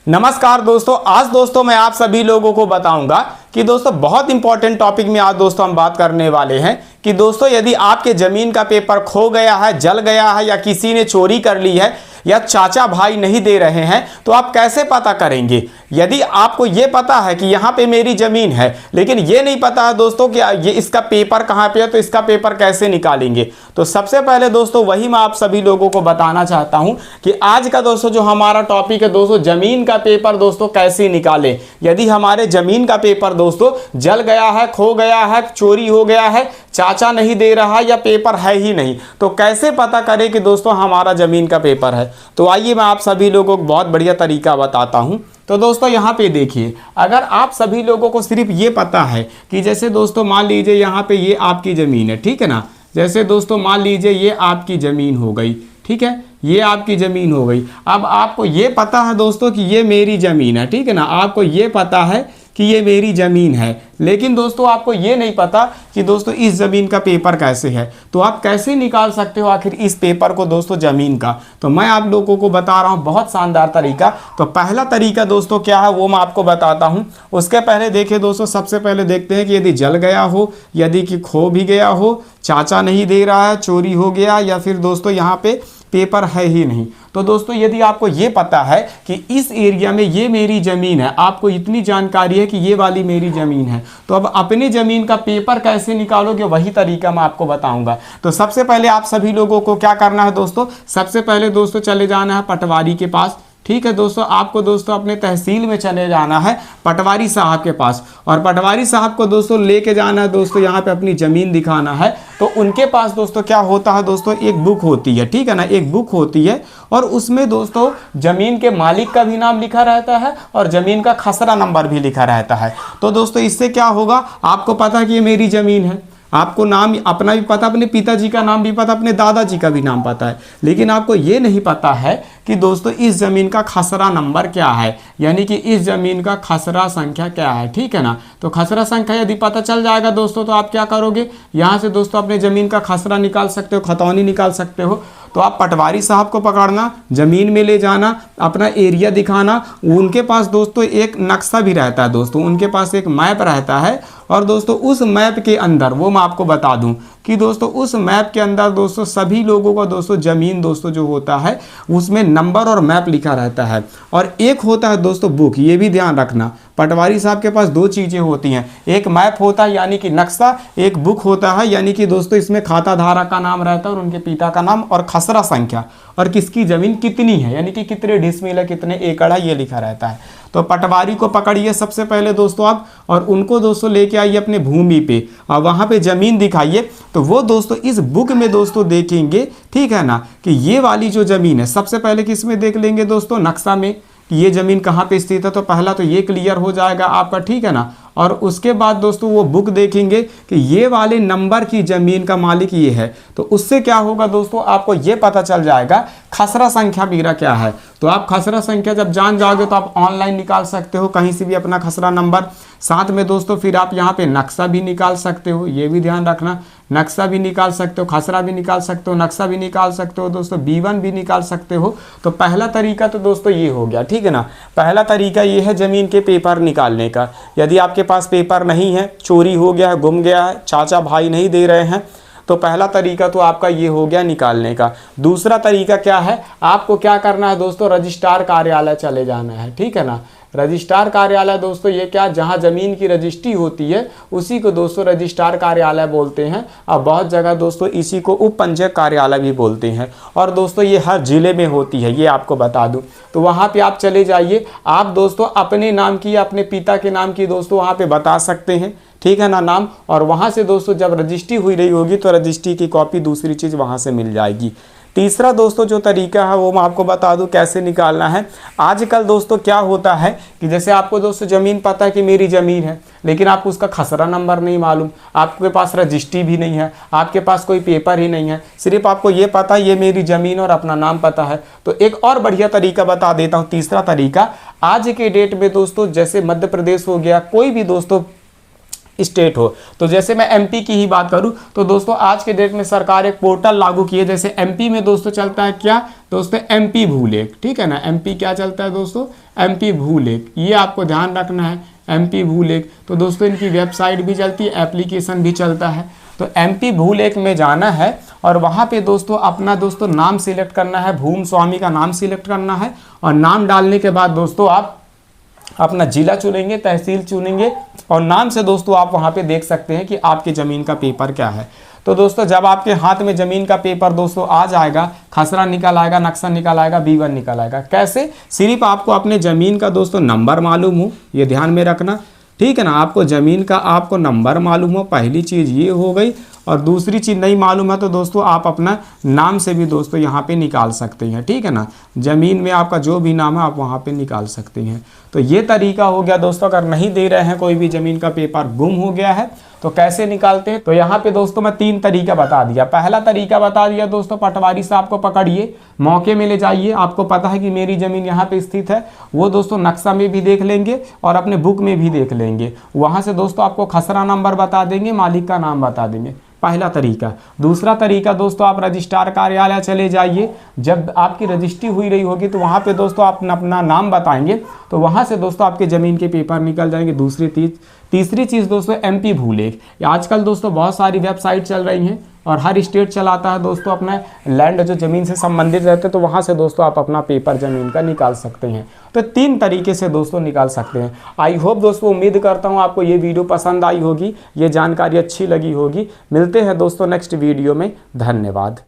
नमस्कार दोस्तों, आज दोस्तों मैं आप सभी लोगों को बताऊंगा कि दोस्तों बहुत इंपॉर्टेंट टॉपिक में आज दोस्तों हम बात करने वाले हैं कि दोस्तों यदि आपके जमीन का पेपर खो गया है, जल गया है या किसी ने चोरी कर ली है या चाचा भाई नहीं दे रहे हैं तो आप कैसे पता करेंगे। यदि आपको ये पता है कि यहाँ पे मेरी जमीन है लेकिन ये नहीं पता है दोस्तों कि ये इसका पेपर कहाँ पे है तो इसका पेपर कैसे निकालेंगे। तो सबसे पहले दोस्तों वही मैं आप सभी लोगों को बताना चाहता हूँ कि आज का दोस्तों जो हमारा टॉपिक है दोस्तों, जमीन का पेपर दोस्तों कैसे निकालें। यदि हमारे जमीन का पेपर दोस्तों जल गया है, खो गया है, चोरी हो गया है, चाचा नहीं दे रहा या पेपर है ही नहीं, तो कैसे पता करें कि दोस्तों हमारा जमीन का पेपर है। तो आइए मैं आप सभी लोगों को बहुत बढ़िया तरीका बताता हूं। तो दोस्तों यहाँ पे देखिए, अगर आप सभी लोगों को सिर्फ ये पता है कि जैसे दोस्तों मान लीजिए यहाँ पे ये आपकी ज़मीन है, ठीक है ना। जैसे दोस्तों मान लीजिए ये आपकी ज़मीन हो गई, ठीक है, ये आपकी ज़मीन हो गई। अब आपको ये पता है दोस्तों कि ये मेरी ज़मीन है, ठीक है ना। आपको ये पता है कि ये मेरी ज़मीन है, लेकिन दोस्तों आपको ये नहीं पता कि दोस्तों इस ज़मीन का पेपर कैसे है। तो आप कैसे निकाल सकते हो आखिर इस पेपर को दोस्तों ज़मीन का। तो मैं आप लोगों को बता रहा हूँ बहुत शानदार तरीका। तो पहला तरीका दोस्तों क्या है वो मैं आपको बताता हूँ। उसके पहले देखिए दोस्तों, सबसे पहले देखते हैं कि यदि जल गया हो, यदि कि खो भी गया हो, चाचा नहीं दे रहा है, चोरी हो गया या फिर दोस्तों यहाँ पे पेपर है ही नहीं। तो दोस्तों यदि आपको ये पता है कि इस एरिया में ये मेरी ज़मीन है, आपको इतनी जानकारी है कि ये वाली मेरी ज़मीन है, तो अब अपनी ज़मीन का पेपर कैसे निकालोगे वही तरीका मैं आपको बताऊंगा। तो सबसे पहले आप सभी लोगों को क्या करना है दोस्तों, सबसे पहले दोस्तों चले जाना है पटवारी के पास। ठीक है दोस्तों, आपको दोस्तों अपने तहसील में चले जाना है पटवारी साहब के पास, और पटवारी साहब को दोस्तों लेके जाना है दोस्तों, यहाँ पे अपनी ज़मीन दिखाना है। तो उनके पास दोस्तों क्या होता है दोस्तों, एक बुक होती है, ठीक है ना, एक बुक होती है और उसमें दोस्तों ज़मीन के मालिक का भी नाम लिखा रहता है और ज़मीन का खसरा नंबर भी लिखा रहता है। तो दोस्तों इससे क्या होगा, आपको पता है कि ये मेरी ज़मीन है, आपको नाम अपना भी पता, अपने पिताजी का नाम भी पता, अपने दादाजी का भी नाम पता है, लेकिन आपको ये नहीं पता है कि दोस्तों इस ज़मीन का खसरा नंबर क्या है, यानी कि इस ज़मीन का खसरा संख्या क्या है, ठीक है ना। तो खसरा संख्या यदि पता चल जाएगा दोस्तों तो आप क्या करोगे, यहाँ से दोस्तों अपने ज़मीन का खसरा निकाल सकते हो, खतौनी निकाल सकते हो। तो आप पटवारी साहब को पकड़ना, ज़मीन में ले जाना, अपना एरिया दिखाना। उनके पास दोस्तों एक नक्शा भी रहता है दोस्तों, उनके पास एक मैप रहता है और दोस्तों उस मैप के अंदर वो मैं आपको बता दूं कि दोस्तों उस मैप के अंदर दोस्तों सभी लोगों का दोस्तों ज़मीन दोस्तों जो होता है उसमें नंबर और मैप लिखा रहता है, और एक होता है दोस्तों बुक। ये भी ध्यान रखना, पटवारी साहब के पास दो चीज़ें होती हैं, एक मैप होता है यानी कि नक्शा, एक बुक होता है यानी कि दोस्तों इसमें खाता धारक का नाम रहता है और उनके पिता का नाम और खसरा संख्या और किसकी ज़मीन कितनी है, यानी कि कितने डिसमिल है, कितने एकड़ है, ये लिखा रहता है। तो पटवारी को पकड़िए सबसे पहले दोस्तों आप, और उनको दोस्तों लेके आइए अपने भूमि पे और वहाँ पे ज़मीन दिखाइए। तो वो दोस्तों इस बुक में दोस्तों देखेंगे, ठीक है ना, कि ये वाली जो ज़मीन है, सबसे पहले किसमें देख लेंगे दोस्तों, नक्शा में कि ये ज़मीन कहाँ पे स्थित है। तो पहला तो ये क्लियर हो जाएगा आपका, ठीक है ना। और उसके बाद दोस्तों वो बुक देखेंगे कि ये वाले नंबर की ज़मीन का मालिक ये है। तो उससे क्या होगा दोस्तों, आपको ये पता चल जाएगा खसरा संख्या मेरा क्या है। तो आप खसरा संख्या जब जान जाओगे तो आप ऑनलाइन निकाल सकते हो कहीं से भी अपना खसरा नंबर। साथ में दोस्तों फिर आप यहाँ पे नक्शा भी निकाल सकते हो, ये भी ध्यान रखना, नक्शा भी निकाल सकते हो, खसरा भी निकाल सकते हो, नक्शा भी निकाल सकते हो दोस्तों, B1 भी निकाल सकते हो। तो पहला तरीका तो दोस्तों ये हो गया, ठीक है ना। पहला तरीका ये है ज़मीन के पेपर निकालने का। यदि आपके पास पेपर नहीं है, चोरी हो गया है, गुम गया है, चाचा भाई नहीं दे रहे हैं, तो पहला तरीका तो आपका ये हो गया निकालने का। दूसरा तरीका क्या है, आपको क्या करना है दोस्तों, रजिस्ट्रार कार्यालय चले जाना है, ठीक है ना। रजिस्ट्रार कार्यालय दोस्तों ये क्या, जहाँ ज़मीन की रजिस्ट्री होती है उसी को दोस्तों रजिस्ट्रार कार्यालय बोलते हैं, और बहुत जगह दोस्तों इसी को उप पंजीयक कार्यालय भी बोलते हैं। और दोस्तों ये हर ज़िले में होती है, ये आपको बता दूं। तो वहाँ पे आप चले जाइए, आप दोस्तों अपने नाम की या अपने पिता के नाम की दोस्तों वहाँ पे बता सकते हैं, ठीक है ना, नाम। और वहाँ से दोस्तों जब रजिस्ट्री हुई रही होगी तो रजिस्ट्री की कॉपी दूसरी चीज़ वहाँ से मिल जाएगी। तीसरा दोस्तों जो तरीका है वो मैं आपको बता दूं कैसे निकालना है। आजकल दोस्तों क्या होता है कि जैसे आपको दोस्तों ज़मीन पता है कि मेरी ज़मीन है, लेकिन आपको उसका खसरा नंबर नहीं मालूम, आपके पास रजिस्ट्री भी नहीं है, आपके पास कोई पेपर ही नहीं है, सिर्फ आपको ये पता है ये मेरी ज़मीन और अपना नाम पता है। तो एक और बढ़िया तरीका बता देता हूँ, तीसरा तरीका। आज के डेट में दोस्तों जैसे मध्य प्रदेश हो गया, कोई भी दोस्तों स्टेट हो, तो जैसे मैं एमपी की ही बात करूं तो दोस्तों आज के डेट में सरकार एक पोर्टल लागू की है। जैसे एमपी में दोस्तों चलता है क्या, दोस्तों MP भूलेख, ठीक है ना। MP क्या चलता है दोस्तों, MP भूलेख, ये आपको ध्यान रखना है, MP भूलेख। तो दोस्तों इनकी वेबसाइट भी चलती है, एप्लीकेशन भी चलता है। तो MP भूलेख में जाना है और वहाँ पे दोस्तों अपना दोस्तों नाम सिलेक्ट करना है, भूमि स्वामी का नाम सिलेक्ट करना है और नाम डालने के बाद दोस्तों आप अपना जिला चुनेंगे, तहसील चुनेंगे और नाम से दोस्तों आप वहाँ पे देख सकते हैं कि आपकी ज़मीन का पेपर क्या है। तो दोस्तों जब आपके हाथ में ज़मीन का पेपर दोस्तों आ जाएगा, खसरा निकल आएगा, नक्शा निकल आएगा, B1 निकल आएगा। कैसे, सिर्फ आपको अपने ज़मीन का दोस्तों नंबर मालूम हो, ये ध्यान में रखना, ठीक है ना। आपको ज़मीन का आपको नंबर मालूम हो, पहली चीज़ ये हो गई। और दूसरी चीज़ नहीं मालूम है तो दोस्तों आप अपना नाम से भी दोस्तों यहाँ पे निकाल सकते हैं, ठीक है ना। ज़मीन में आपका जो भी नाम है आप वहाँ पे निकाल सकते हैं। तो ये तरीका हो गया दोस्तों। अगर नहीं दे रहे हैं, कोई भी ज़मीन का पेपर गुम हो गया है तो कैसे निकालते हैं, तो यहाँ पे दोस्तों मैं 3 तरीका बता दिया। पहला तरीका बता दिया दोस्तों, पटवारी साहब को पकड़िए, मौके में ले जाइए, आपको पता है कि मेरी ज़मीन यहाँ पे स्थित है, वो दोस्तों नक्शा में भी देख लेंगे और अपने बुक में भी देख लेंगे। वहाँ से दोस्तों आपको खसरा नंबर बता देंगे, मालिक का नाम बता देंगे, पहला तरीका। दूसरा तरीका दोस्तों, आप रजिस्ट्रार कार्यालय चले जाइए, जब आपकी रजिस्ट्री हुई रही होगी तो वहाँ पे दोस्तों आप अपना नाम बताएंगे तो वहाँ से दोस्तों आपके ज़मीन के पेपर निकल जाएंगे। तीसरी चीज़ दोस्तों MP भूलेख। आजकल दोस्तों बहुत सारी वेबसाइट चल रही हैं और हर स्टेट चलाता है दोस्तों अपना लैंड, जो ज़मीन से संबंधित रहते हैं, तो वहाँ से दोस्तों आप अपना पेपर ज़मीन का निकाल सकते हैं। तो 3 तरीके से दोस्तों निकाल सकते हैं। आई होप दोस्तों, उम्मीद करता हूँ आपको ये वीडियो पसंद आई होगी, ये जानकारी अच्छी लगी होगी। मिलते हैं दोस्तों नेक्स्ट वीडियो में, धन्यवाद।